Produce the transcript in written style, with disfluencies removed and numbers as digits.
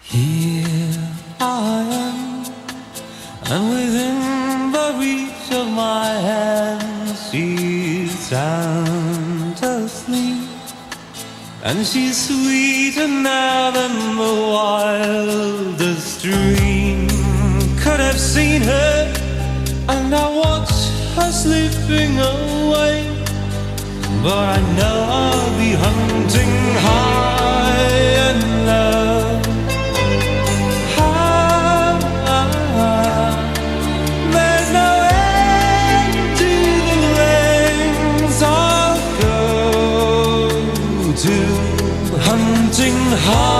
Here I am, and within the reach of my hand, she's sound asleep, and she's sweeter now than the wildest dream could have seen her. And I watch her slipping away, but I know I'll be hunting high and low. There's no end to the lengths I'll go to, hunting high